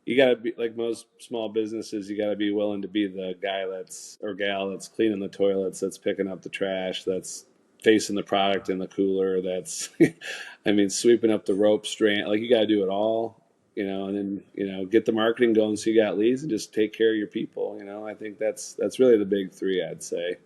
you got to be like most small businesses. You got to be willing to be the guy or gal that's cleaning the toilets, that's picking up the trash, that's facing the product in the cooler, that's, I mean, sweeping up the rope strand. Like you got to do it all, and then, get the marketing going so you got leads and just take care of your people. I think that's really the big three, I'd say.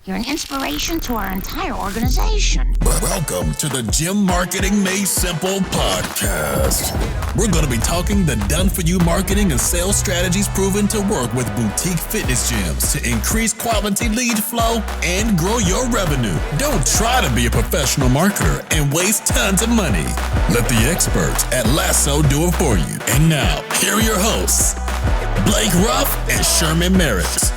You're an inspiration to our entire organization. Welcome to the Gym Marketing Made Simple podcast. We're going to be talking the done-for-you marketing and sales strategies proven to work with boutique fitness gyms to increase quality lead flow and grow your revenue. Don't try to be a professional marketer and waste tons of money. Let the experts at Lasso do it for you. And now, here are your hosts, Blake Ruff and Sherman Merritt.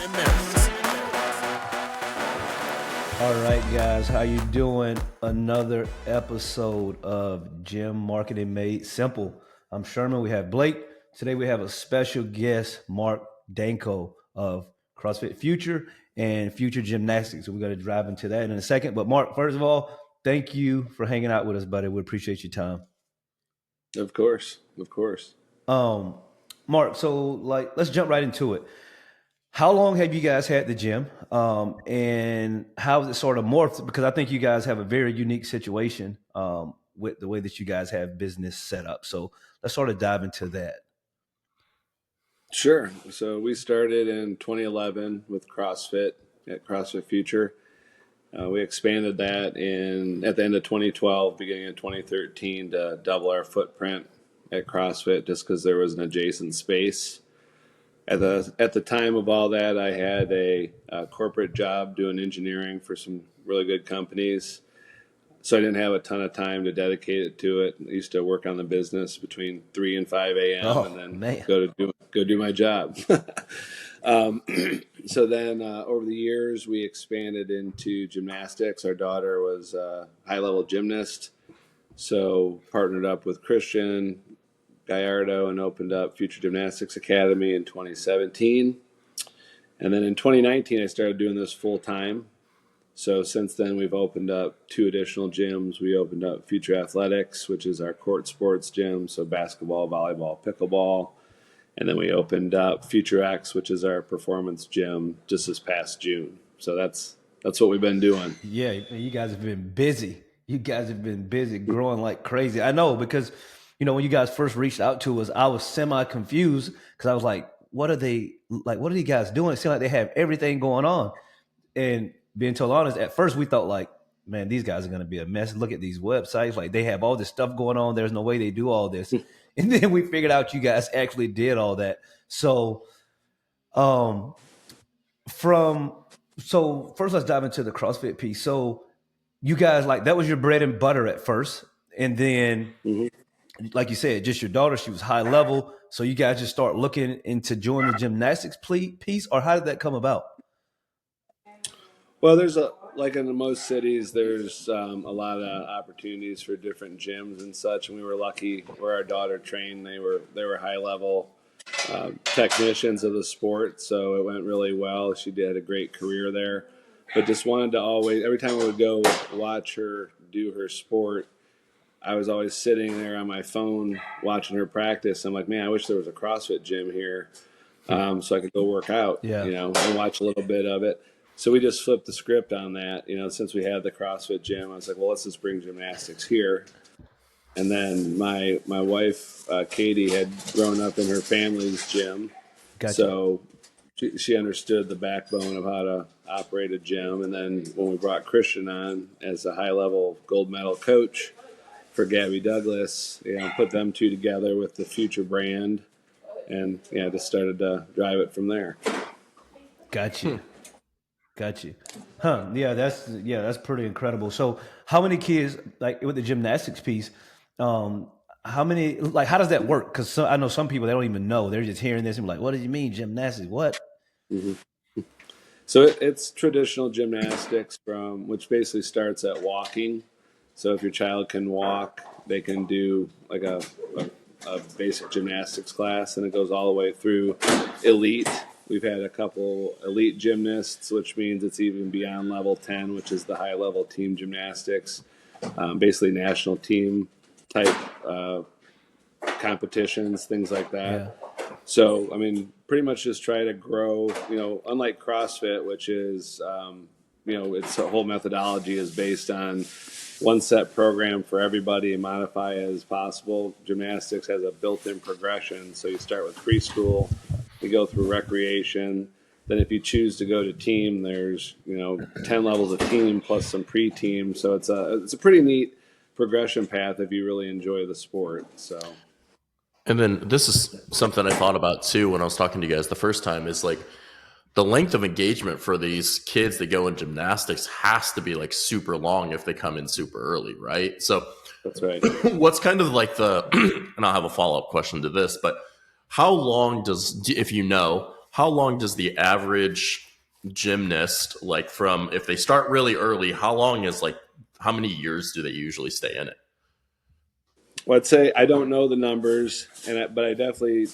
All right, guys, how you doing? Another episode of Gym Marketing Made Simple. I'm Sherman. We have Blake. Today we have a special guest, Mark Danko of CrossFit Future and Future Gymnastics. So we're going to dive into that in a second. But Mark, first of all, thank you for hanging out with us, buddy. We appreciate your time. Of course. Mark, so let's jump right into it. How long have you guys had the gym, and how has it sort of morphed? Because I think you guys have a very unique situation with the way that you guys have business set up. So let's sort of dive into that. Sure. So we started in 2011 with CrossFit at CrossFit Future. We expanded that at the end of 2012, beginning of 2013, to double our footprint at CrossFit just because there was an adjacent space. At the time of all that, I had a corporate job doing engineering for some really good companies, so I didn't have a ton of time to dedicate it to it. I used to work on the business between 3 and 5 a.m. and then go do my job. So then over the years, we expanded into gymnastics. Our daughter was a high-level gymnast, so partnered up with Christian Gallardo and opened up Future Gymnastics Academy in 2017. And then in 2019, I started doing this full time. So since then, we've opened up 2 additional gyms. We opened up Future Athletics, which is our court sports gym, so basketball, volleyball, pickleball. And then we opened up Future X, which is our performance gym, just this past June. So that's what we've been doing. Yeah, you guys have been busy. You guys have been busy, growing like crazy. I know, because when you guys first reached out to us, I was semi-confused because I was like, what are you guys doing? It seemed like they have everything going on. And being totally honest, at first we thought like, man, these guys are going to be a mess. Look at these websites. Like they have all this stuff going on. There's no way they do all this. And then we figured out you guys actually did all that. So first let's dive into the CrossFit piece. So you guys, that was your bread and butter at first. And then like you said, just your daughter, she was high level. So you guys just start looking into joining the gymnastics piece, or how did that come about? Well, there's like in most cities, there's a lot of opportunities for different gyms and such. And we were lucky where our daughter trained. They were high level technicians of the sport. So it went really well. She did a great career there, but just wanted to always, every time we would go watch her do her sport, I was always sitting there on my phone watching her practice. I'm like, man, I wish there was a CrossFit gym here so I could go work out, and watch a little bit of it. So we just flipped the script on that. Since we had the CrossFit gym, I was like, well, let's just bring gymnastics here. And then my wife, Katie, had grown up in her family's gym. Gotcha. So she understood the backbone of how to operate a gym. And then when we brought Christian on as a high-level gold medal coach for Gabby Douglas, put them 2 together with the Future brand, and just started to drive it from there. Gotcha. Huh? Yeah, that's pretty incredible. So, how many kids, like with the gymnastics piece? How many? How does that work? Because I know some people, they don't even know. They're just hearing this and like, what do you mean gymnastics? What? Mm-hmm. So it's traditional gymnastics, which basically starts at walking. So if your child can walk, they can do like a basic gymnastics class, and it goes all the way through elite. We've had a couple elite gymnasts, which means it's even beyond level 10, which is the high level team gymnastics, basically national team type competitions, things like that. So, I mean, pretty much just try to grow, unlike CrossFit, which is, its whole methodology is based on one set program for everybody and modify as possible. Gymnastics has a built-in progression. So you start with preschool, you go through recreation. Then if you choose to go to team, there's, 10 levels of team plus some pre-team. So it's a pretty neat progression path if you really enjoy the sport. So. And then this is something I thought about too when I was talking to you guys the first time is like the length of engagement for these kids that go in gymnastics has to be like super long if they come in super early, right? So That's right. what's kind of like and I'll have a follow-up question to this, but how long does the average gymnast, like from if they start really early, how many years do they usually stay in it? Well, I'd say I don't know the numbers, but I definitely,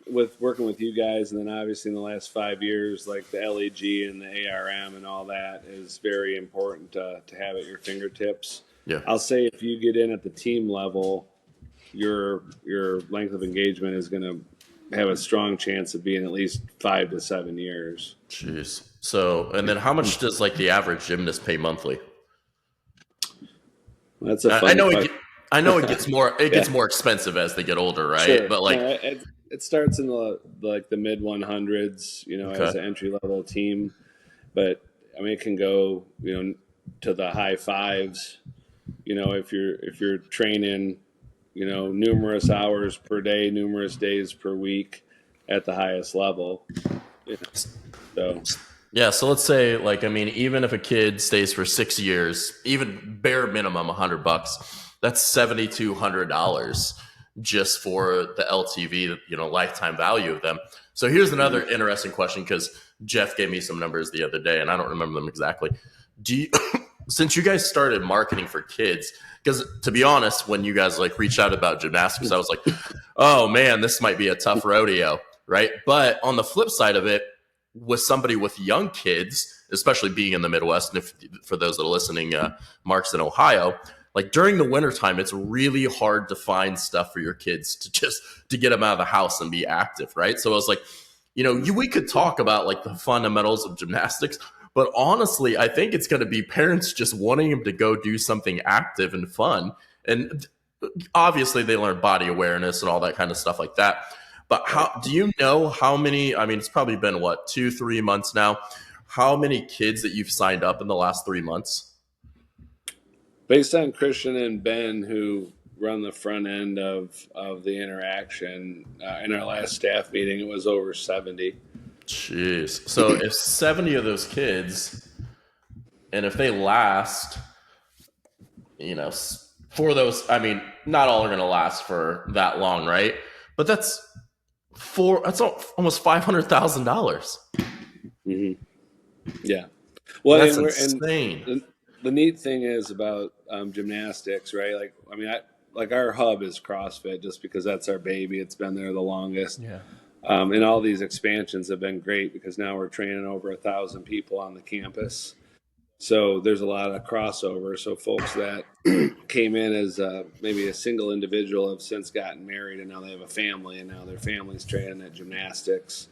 with working with you guys, and then obviously in the last 5 years, like the LEG and the ARM and all that is very important to have at your fingertips. Yeah. I'll say if you get in at the team level, your length of engagement is going to have a strong chance of being at least 5 to 7 years. Jeez. So, and then how much does like the average gymnast pay monthly? That's a fun question. I know it gets more. It gets more expensive as they get older, right? Sure. But like, it starts in the mid 100s, as an entry level team. But I mean, it can go, to the high fives. If you're training, numerous hours per day, numerous days per week, at the highest level. So. Yeah, so let's say, like, I mean, even if a kid stays for 6 years, even bare minimum $100, that's $7,200 just for the LTV, lifetime value of them. So here's another interesting question, because Jeff gave me some numbers the other day, and I don't remember them exactly. Since you guys started marketing for kids, because to be honest, when you guys like reached out about gymnastics, I was like, oh man, this might be a tough rodeo, right? But on the flip side of it, with somebody with young kids, especially being in the Midwest, and if for those that are listening, Mark's in Ohio, like during the wintertime, it's really hard to find stuff for your kids to get them out of the house and be active, right? So I was like, we could talk about like the fundamentals of gymnastics, but honestly, I think it's going to be parents just wanting them to go do something active and fun. And obviously they learn body awareness and all that kind of stuff like that. But how do you know how many, I mean, it's probably been 2-3 months now, how many kids that you've signed up in the last 3 months? Based on Christian and Ben, who run the front end of the interaction, in our last staff meeting, it was over 70. Jeez. So if 70 of those kids, and if they last, for those, I mean, not all are going to last for that long, right? But that's almost $500,000. Mm-hmm. Yeah. Well, that's insane. The neat thing is about gymnastics, right? Like, I mean, our hub is CrossFit just because that's our baby. It's been there the longest. Yeah. And all these expansions have been great because now we're training over 1,000 people on the campus. So there's a lot of crossover. So folks that came in as maybe a single individual have since gotten married, and now they have a family, and now their family's training at gymnastics.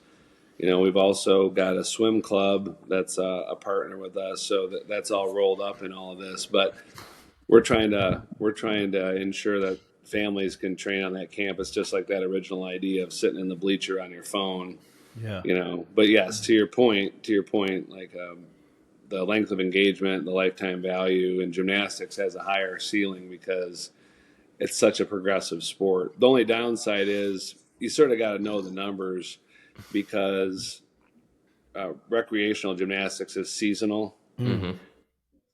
We've also got a swim club that's a partner with us, so that's all rolled up in all of this. But we're trying to ensure that families can train on that campus, just like that original idea of sitting in the bleacher on your phone. Yeah. But yes, to your point, like the length of engagement, the lifetime value in gymnastics has a higher ceiling because it's such a progressive sport. The only downside is you sort of got to know the numbers because recreational gymnastics is seasonal. Mm-hmm.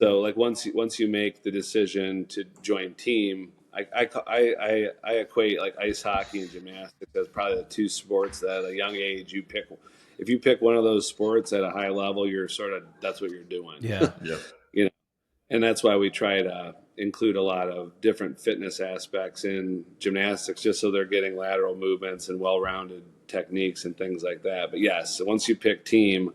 So like once you make the decision to join team, I equate like ice hockey and gymnastics as probably the two sports that at a young age you pick. If you pick one of those sports at a high level, that's what you're doing. Yeah. Yeah. And that's why we try to include a lot of different fitness aspects in gymnastics, just so they're getting lateral movements and well-rounded techniques and things like that. But yes, once you pick team,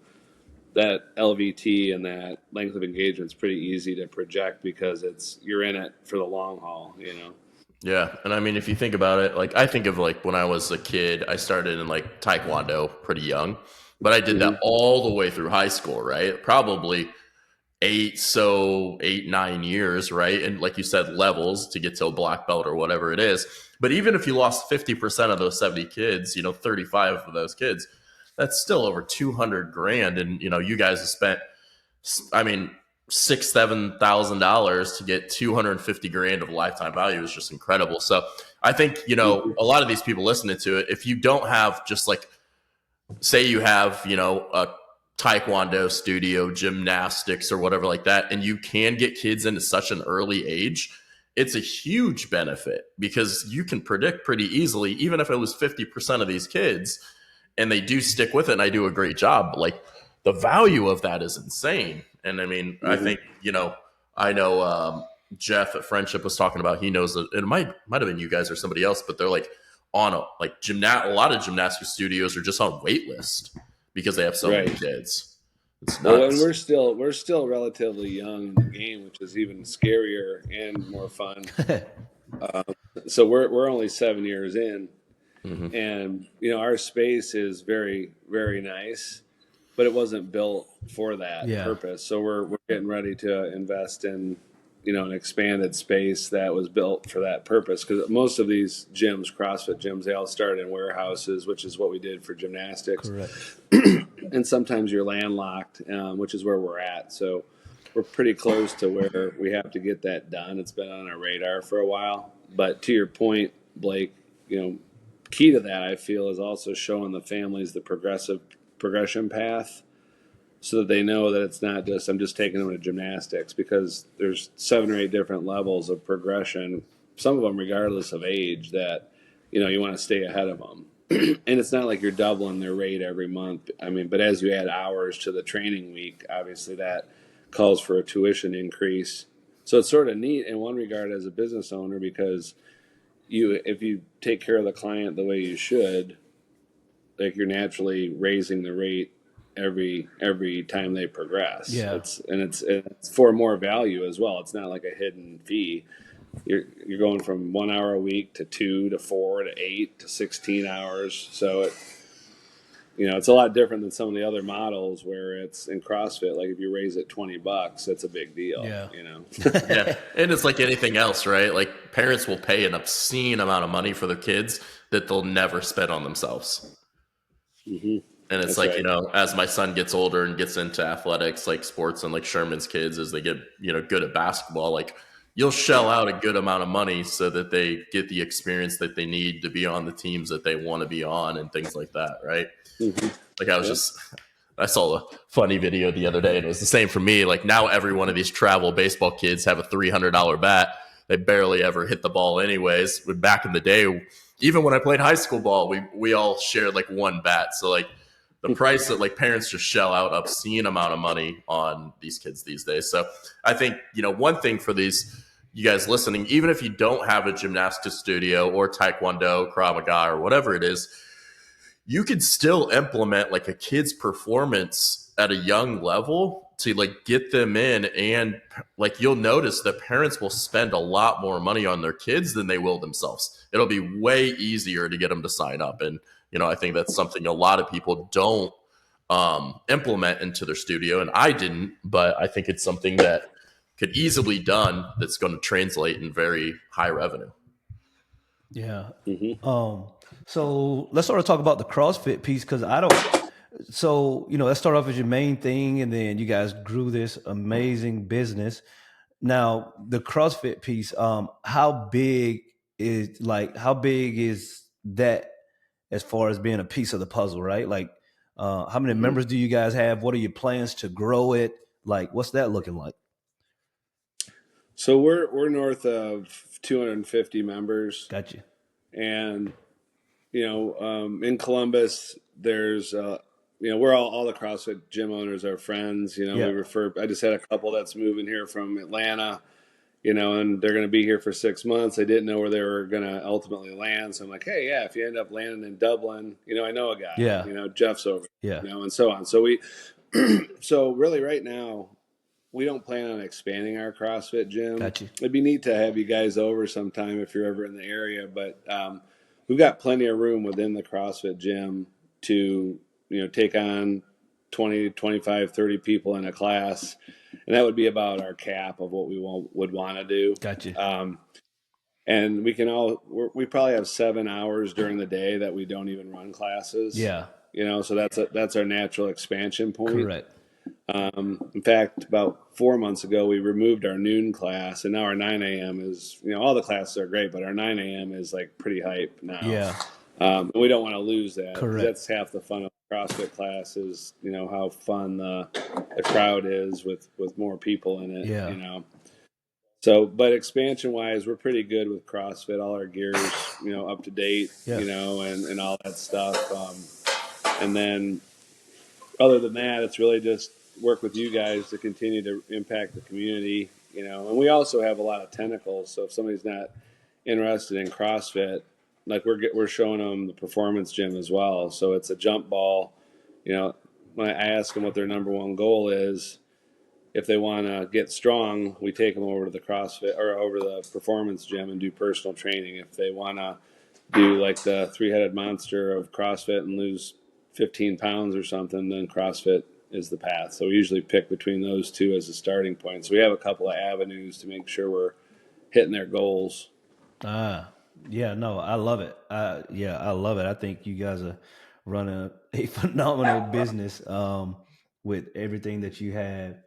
that LVT and that length of engagement is pretty easy to project because you're in it for the long haul. Yeah. And I mean, if you think about it, like I think of like when I was a kid, I started in like Taekwondo pretty young, but I did that Mm-hmm. all the way through high school, right? Probably 8, 9 years, right? And like you said, levels to get to a black belt or whatever it is. But even if you lost 50% of those 70 kids, 35 of those kids, that's still over 200 grand. And, you guys have spent, I mean, $6,000, $7,000 to get 250 grand of lifetime value is just incredible. So I think, Mm-hmm. a lot of these people listening to it, if you don't have just like, say you have, a taekwondo studio, gymnastics or whatever like that, and you can get kids into such an early age, it's a huge benefit because you can predict pretty easily, even if it was 50% of these kids and they do stick with it and I do a great job, like the value of that is insane. And I mean, I Mm-hmm. think, I know Jeff at Friendship was talking about, he knows that it might have been you guys or somebody else, but they're like on a lot of gymnastic studios are just on wait list because they have so many Right. kids. It's Well, and nuts. we're still relatively young in the game, which is even scarier and more fun. So we're only 7 years in, Hmm. and our space is very, very nice, but it wasn't built for that Yeah. purpose. So we're getting ready to invest in an expanded space that was built for that purpose, because most of these gyms, CrossFit gyms, they all start in warehouses, which is what we did for gymnastics. Correct. And sometimes you're landlocked, which is where we're at. So we're pretty close to where we have to get that done. It's been on our radar for a while. But to your point, Blake, key to that, I feel, is also showing the families the progression path, so that they know that it's not just I'm just taking them to gymnastics, because there's 7 or 8 different levels of progression, some of them regardless of age, that you want to stay ahead of them. And it's not like you're doubling their rate every month. I mean, but as you add hours to the training week, obviously that calls for a tuition increase. So it's sort of neat in one regard as a business owner, because if you take care of the client the way you should, like, you're naturally raising the rate every time they progress. Yeah. It's for more value as well. It's not like a hidden fee. You're going from 1 hour a week to 2 to 4 to 8 to 16 hours. So it's a lot different than some of the other models where it's in CrossFit. Like, if you raise it $20, that's a big deal. Yeah. Yeah. And it's like anything else, right? Like parents will pay an obscene amount of money for their kids that they'll never spend on themselves. Mm-hmm. And it's That's like, right. as my son gets older and gets into athletics, like sports, and like Sherman's kids, as they get, good at basketball, like you'll shell out a good amount of money so that they get the experience that they need to be on the teams that they want to be on and things like that. Right. Mm-hmm. Like Yep. I saw a funny video the other day, and it was the same for me. Like now every one of these travel baseball kids have a $300 bat. They barely ever hit the ball anyways. But back in the day, even when I played high school ball, we all shared like one bat. So like the price that like parents just shell out obscene amount of money on these kids these days. So I think, one thing for you guys listening, even if you don't have a gymnastics studio or Taekwondo, Krav Maga, or whatever it is, you could still implement like a kid's performance at a young level to like get them in. And like you'll notice that parents will spend a lot more money on their kids than they will themselves. It'll be way easier to get them to sign up. And I think that's something a lot of people don't implement into their studio, and I didn't, but I think it's something that could easily done that's going to translate in very high revenue. Yeah. Mm-hmm. So let's sort of talk about the CrossFit piece, because I don't. So let's start off as your main thing, and then you guys grew this amazing business. Now the CrossFit piece, how big is that as far as being a piece of the puzzle, right? Like, how many members do you guys have? What are your plans to grow it? Like, what's that looking like? So we're north of 250 members, Gotcha. and in Columbus, there's we're all the CrossFit gym owners are friends. Yeah. I just had a couple that's moving here from Atlanta, and they're going to be here for 6 months. I didn't know where they were going to ultimately land, so I'm like, hey, yeah, if you end up landing in Dublin, I know a guy. Yeah. Jeff's over, Yeah. and so on. So so really right now, we don't plan on expanding our CrossFit gym. Got you. It'd be neat to have you guys over sometime if you're ever in the area, but we've got plenty of room within the CrossFit gym to, take on 20, 25, 30 people in a class. And that would be about our cap of what we would want to do. Gotcha. And we probably have 7 hours during the day that we don't even run classes. Yeah. So that's our natural expansion point. Correct. In fact, about 4 months ago, we removed our noon class, and now our 9 a.m. is, all the classes are great, but our 9 a.m. is like pretty hype now. Yeah. And we don't want to lose that. Correct. That's half the fun of CrossFit class is, how fun the crowd is with more people in it. Yeah. So, but expansion wise, we're pretty good with CrossFit. All our gears, up to date, Yeah. and all that stuff. And then other than that, it's really just work with you guys to continue to impact the community, and we also have a lot of tentacles. So if somebody's not interested in CrossFit, like we're showing them the performance gym as well. So it's a jump ball. When I ask them what their number one goal is, if they want to get strong, we take them over to the CrossFit or over the performance gym and do personal training. If they want to do like the three-headed monster of CrossFit and lose 15 pounds or something, then CrossFit is the path. So we usually pick between those two as a starting point. So we have a couple of avenues to make sure we're hitting their goals. Yeah, no, I love it. I love it. I think you guys are running a phenomenal business with everything that you have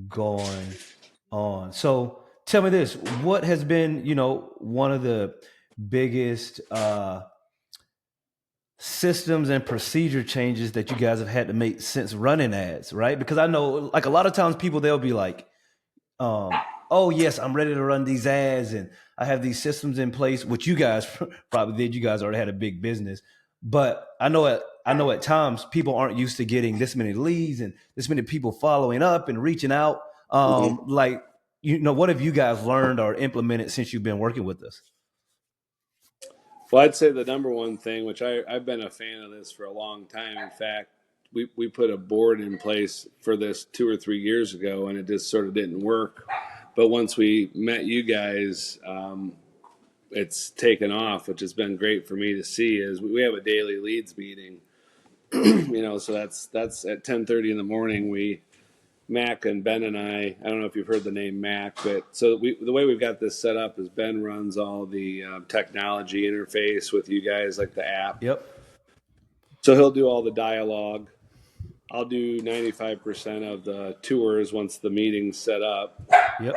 going on. So tell me this, what has been, one of the biggest systems and procedure changes that you guys have had to make since running ads, right? Because I know like a lot of times people, they'll be like, oh yes, I'm ready to run these ads and I have these systems in place, which you guys probably did. You guys already had a big business, but I know at times people aren't used to getting this many leads and this many people following up and reaching out. Like, what have you guys learned or implemented since you've been working with us? Well, I'd say the number one thing, which I've been a fan of this for a long time. In fact, we put a board in place for this 2 or 3 years ago, and it just sort of didn't work. But once we met you guys, it's taken off, which has been great for me to see. Is we have a daily leads meeting, so that's at 10:30 in the morning. Mac and Ben and I don't know if you've heard the name Mac, but so the way we've got this set up is Ben runs all the technology interface with you guys, like the app. Yep. So he'll do all the dialogue. I'll do 95% of the tours once the meeting's set up. Yep.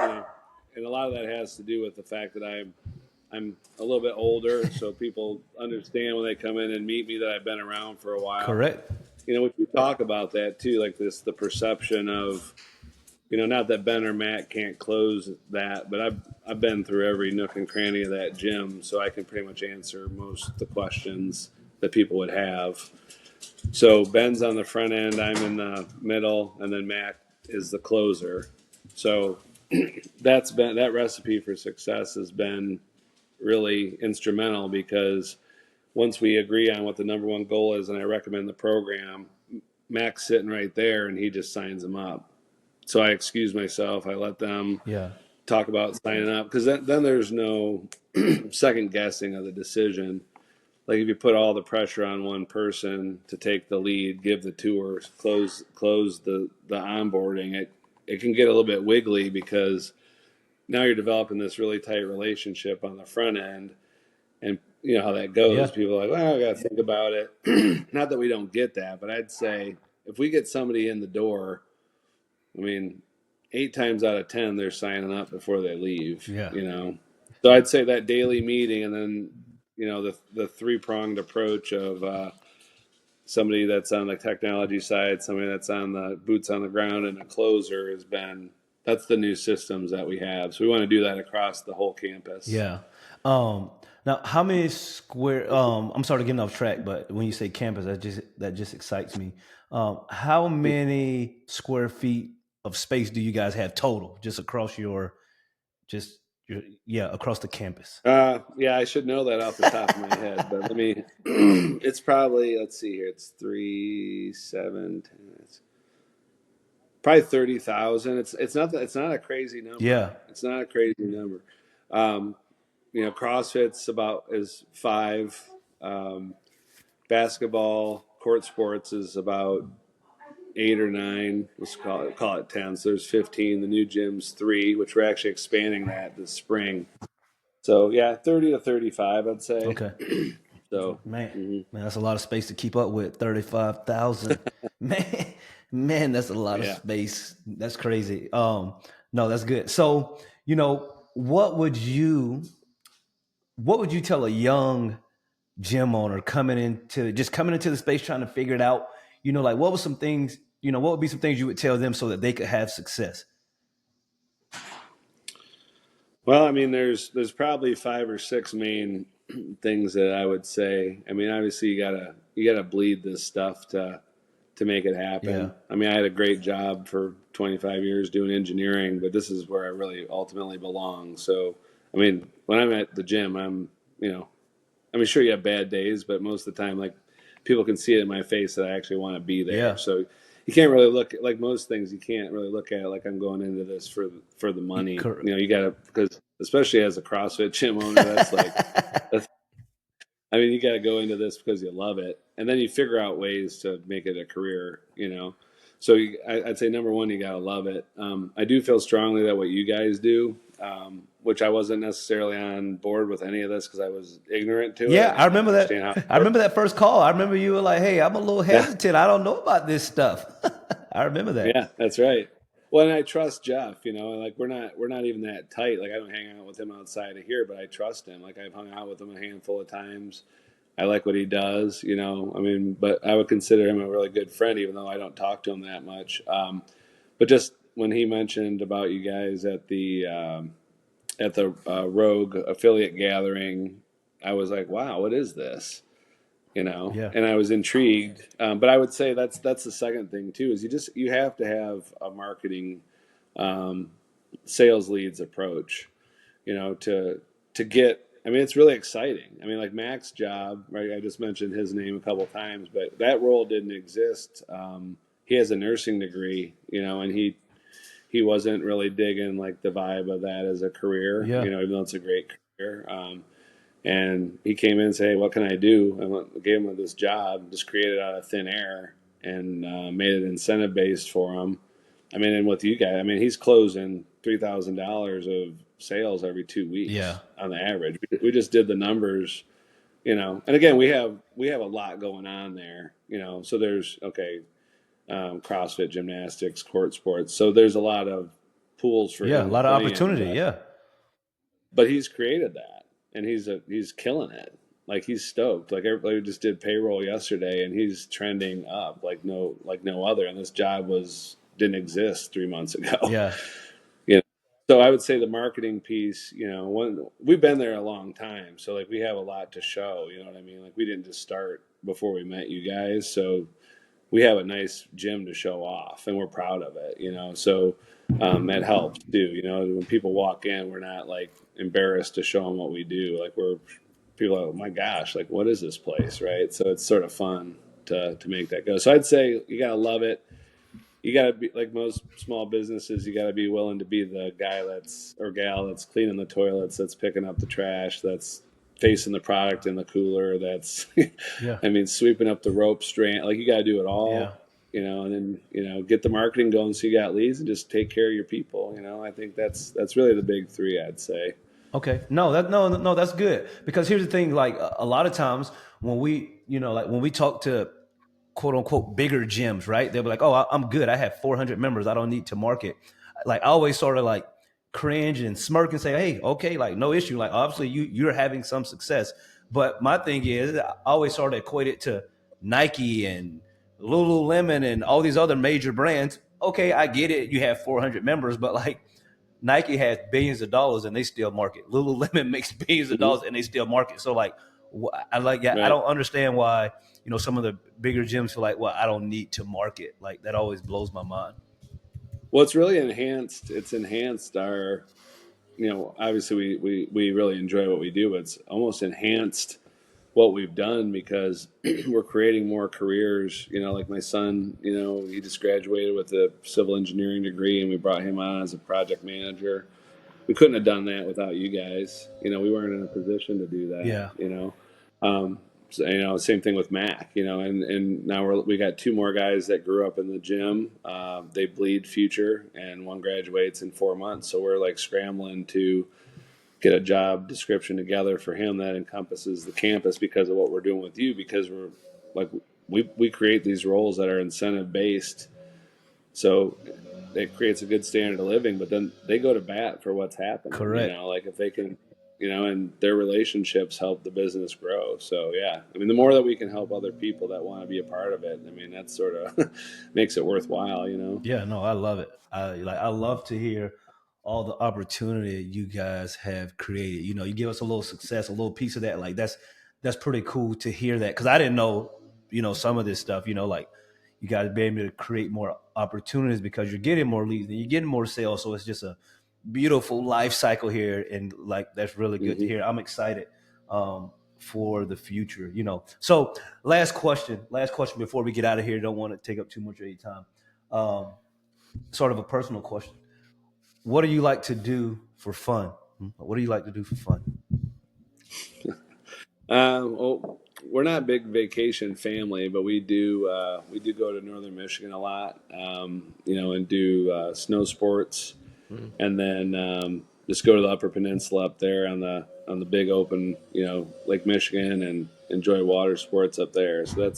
And a lot of that has to do with the fact that I'm a little bit older, so people understand when they come in and meet me that I've been around for a while. Correct. We talk about that too, like the perception of, not that Ben or Matt can't close that, but I've been through every nook and cranny of that gym, so I can pretty much answer most of the questions that people would have. So Ben's on the front end, I'm in the middle, and then Matt is the closer. So that recipe for success has been really instrumental, because once we agree on what the number one goal is and I recommend the program, Mac's sitting right there and he just signs them up. So I excuse myself. I let them talk about signing up, because then there's no second guessing of the decision. Like if you put all the pressure on one person to take the lead, give the tour, close the onboarding, it can get a little bit wiggly, because now you're developing this really tight relationship on the front end. And you know how that goes. Yeah. People are like, well, I got to think about it. Not that we don't get that, but I'd say if we get somebody in the door, 8 times out of 10, they're signing up before they leave. Yeah. So I'd say that daily meeting, and then, the 3-pronged approach of somebody that's on the technology side, somebody that's on the boots on the ground, and a closer that's the new systems that we have. So we want to do that across the whole campus. Yeah. Now, how many square? I'm sorry to get off track, but when you say campus, that just excites me. How many square feet of space do you guys have total, just across across the campus? I should know that off the top of my head, but it's probably, let's see here, it's 3, 7, 10. probably 30,000. It's not a crazy number. Yeah. It's not a crazy number. Um, CrossFit's about is 5. Um, Basketball, court sports is about 8 or 9. Let's call it 10. So there's 15. The new gym's 3, which we're actually expanding that this spring. So yeah, 30 to 35, I'd say. Okay. So Man, that's a lot of space to keep up with. 35,000. Man, that's a lot of yeah. space. That's crazy. No, that's good. So, what would you tell a young gym owner coming into the space trying to figure it out? Like what would be some things you would tell them so that they could have success? Well, I mean, there's probably 5 or 6 main things that I would say. I mean, obviously you gotta bleed this stuff to make it happen. Yeah. I mean, I had a great job for 25 years doing engineering, but this is where I really ultimately belong. So, I mean, when I'm at the gym, I mean, sure you have bad days, but most of the time, like people can see it in my face that I actually want to be there. Yeah. So you can't really look at, like most things, you can't really look at it like I'm going into this for the money. Correct. You got to, because especially as a CrossFit gym owner, that's I mean, you got to go into this because you love it, and then you figure out ways to make it a career. So I'd say number one, you got to love it. I do feel strongly that what you guys do, which I wasn't necessarily on board with any of this because I was ignorant to it. Yeah, I remember that. Understand how it I remember works. that first call. I remember you were like, "Hey, I'm a little Yeah, hesitant. I don't know about this stuff." I remember that. yeah, that's right. Well, and I trust Jeff. And like we're not even that tight. Like I don't hang out with him outside of here, but I trust him. Like I've hung out with him a handful of times. I like what he does. I mean, but I would consider him a really good friend, even though I don't talk to him that much. But just when he mentioned about you guys at the Rogue affiliate gathering, I was like, wow, what is this? Yeah. And I was intrigued. But I would say that's the second thing too, is you have to have a marketing sales leads approach, to get. I mean, it's really exciting. I mean, like Mac's job, right? I just mentioned his name a couple of times, but that role didn't exist. He has a nursing degree, and he wasn't really digging like the vibe of that as a career, Yeah. even though it's a great career. And he came in and said, "Hey, what can I do?" I gave him this job, just created out of thin air, and made it incentive based for him. I mean, and with you guys, I mean, he's closing $3,000 of sales every 2 weeks Yeah. on the average. We just did the numbers, and again, we have a lot going on there, So there's CrossFit, gymnastics, court sports. So there's a lot of pools for Yeah. A him to lot of play in, opportunity. Yeah. but he's created that, and he's killing it. Like he's stoked. Like everybody just did payroll yesterday, and he's trending up like no other. And this job didn't exist 3 months ago. Yeah. So I would say the marketing piece. We've been there a long time, so like we have a lot to show. You know what I mean? Like we didn't just start before we met you guys, so we have a nice gym to show off, and we're proud of it. So that helps too. When people walk in, we're not like embarrassed to show them what we do. Like people are like, oh my gosh, like what is this place, right? So it's sort of fun to make that go. So I'd say you gotta love it. You gotta be like most small businesses. You gotta be willing to be the guy or gal that's cleaning the toilets, that's picking up the trash, that's facing the product in the cooler, that's Yeah. I mean, sweeping up the rope strand. Like you got to do it all, Yeah. And then get the marketing going so you got leads, and just take care of your people. I think that's really the big 3, I'd say. Okay. No, that's good. Because here's the thing, like a lot of times when when we talk to quote unquote bigger gyms, right? They'll be like, "Oh, I'm good. I have 400 members. I don't need to market." Like I always sort of like cringe and smirk and say, "Hey, okay, like no issue. Like obviously you're having some success." But my thing is, I always sort of equate it to Nike and Lululemon and all these other major brands. Okay, I get it. You have 400 members, but like Nike has billions of dollars and they still market. Lululemon makes billions of dollars and they still market. So like, I Right. don't understand why some of the bigger gyms feel like, well, I don't need to market. Like that always blows my mind. Well, it's really enhanced. It's enhanced our. Obviously we really enjoy what we do, but it's almost enhanced what we've done, because we're creating more careers. Like my son, he just graduated with a civil engineering degree, and we brought him on as a project manager. We couldn't have done that without you guys. We weren't in a position to do that. Yeah. So, same thing with Mac. And now we got 2 more guys that grew up in the gym. They bleed future, and one graduates in 4 months. So we're like scrambling to get a job description together for him that encompasses the campus, because of what we're doing with you, because we're like, we create these roles that are incentive based. So it creates a good standard of living, but then they go to bat for what's happening. Correct. Like if they can, and their relationships help the business grow. So yeah, I mean, the more that we can help other people that want to be a part of it, I mean, that sort of makes it worthwhile, Yeah, no, I love it. I love to hear all the opportunity you guys have created. You give us a little success, a little piece of that. Like that's pretty cool to hear that, because I didn't know, some of this stuff. Like you guys be able to create more opportunities because you're getting more leads and you're getting more sales. So it's just a beautiful life cycle here, and like that's really good to hear. I'm excited for the future. So last question before we get out of here. Don't want to take up too much of your time. Sort of a personal question. What do you like to do for fun? What do you like to do for fun? Well, we're not a big vacation family, but we do go to northern Michigan a lot, and do snow sports, and then just go to the Upper Peninsula up there on the big open, Lake Michigan, and enjoy water sports up there. So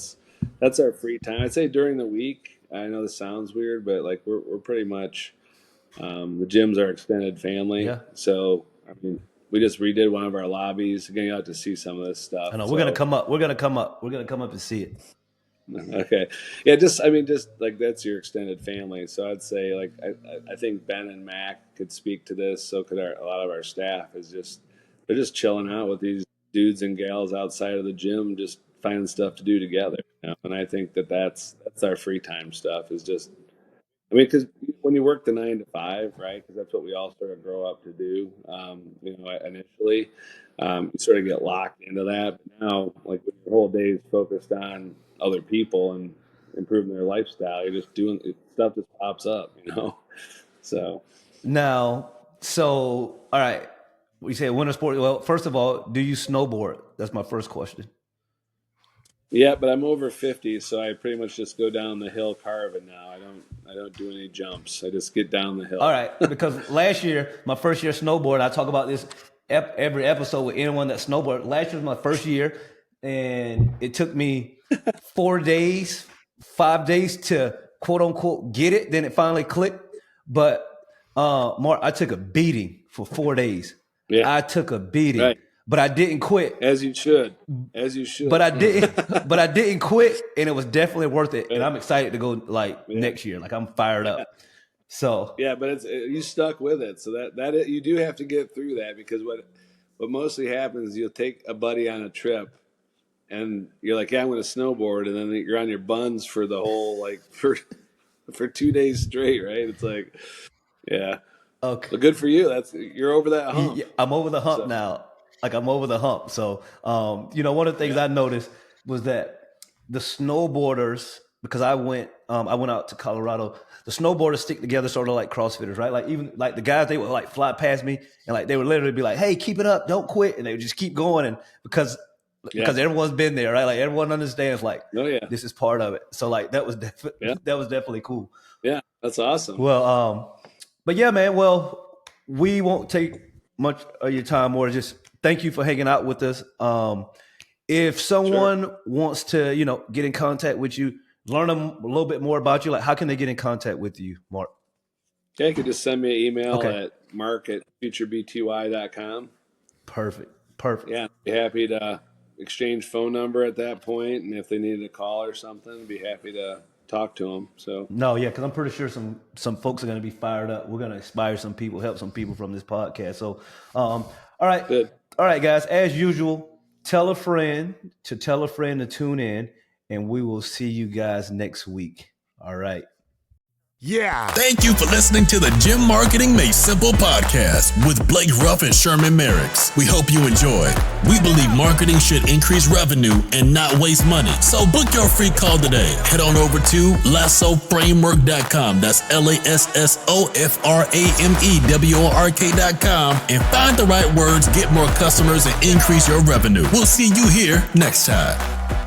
that's our free time. I'd say during the week. I know this sounds weird, but like we're pretty much the gym's our extended family. Yeah. So I mean, we just redid one of our lobbies, getting out to see some of this stuff. I know. We're gonna come up. We're gonna come up and see it. Okay. Yeah, just like that's your extended family. So I'd say like I think Ben and Mac could speak to this. So could a lot of our staff. They're just chilling out with these dudes and gals outside of the gym, just finding stuff to do together. And I think that's our free time stuff. Is just, I mean, because when you work the 9 to 5, right? Because that's what we all sort of grow up to do. Initially, you sort of get locked into that. But now, like when your whole day is focused on other people and improving their lifestyle, you're just doing stuff just pops up, So Now, all right. We say winter sport. Well, first of all, do you snowboard? That's my first question. yeah, but I'm over 50, so I pretty much just go down the hill carving now. I don't do any jumps. I just get down the hill. All right, because last year, my first year snowboard, I talk about this every episode with anyone that snowboard. Last year was my first year, and it took me 5 days to quote unquote get it. Then it finally clicked. But Mark, I took a beating for 4 days. Yeah. I took a beating. Right. But I didn't quit. As you should. But I didn't quit, and it was definitely worth it. And I'm excited to go next year. Like I'm fired up. So yeah, but you stuck with it. So that you do have to get through that, because what mostly happens is you'll take a buddy on a trip, and you're like, yeah, I'm going to snowboard, and then you're on your buns for the whole for 2 days straight, right? It's like, yeah. Okay. But good for you. You're over that hump. Yeah, I'm over the hump now. Like I'm over the hump. So, one of the things I noticed was that the snowboarders, because I went out to Colorado, the snowboarders stick together sort of like CrossFitters, right? Like even like the guys, they would like fly past me, and like they would literally be like, "Hey, keep it up, don't quit," and they would just keep going, and because everyone's been there, right? Like everyone understands, like, this is part of it. So like that was definitely cool. Yeah, that's awesome. Well, but yeah, man. Well, we won't take much of your time more. Just thank you for hanging out with us. If someone wants to, get in contact with you, learn a little bit more about you, like how can they get in contact with you, Mark? Yeah, you can just send me an email at mark@futurebty.com. Perfect. Yeah, I'd be happy to exchange phone number at that point, and if they needed a call or something, I'd be happy to talk to them. So because I'm pretty sure some folks are going to be fired up. We're going to inspire some people, help some people from this podcast. So, all right. Good. All right, guys, as usual, tell a friend to tune in, and we will see you guys next week. All right. Yeah. Thank you for listening to the Gym Marketing Made Simple podcast with Blake Ruff and Sherman Merricks. We hope you enjoyed. We believe marketing should increase revenue and not waste money. So book your free call today. Head on over to lassoframework.com. That's LASSOFRAMEWORK.com and find the right words, get more customers, and increase your revenue. We'll see you here next time.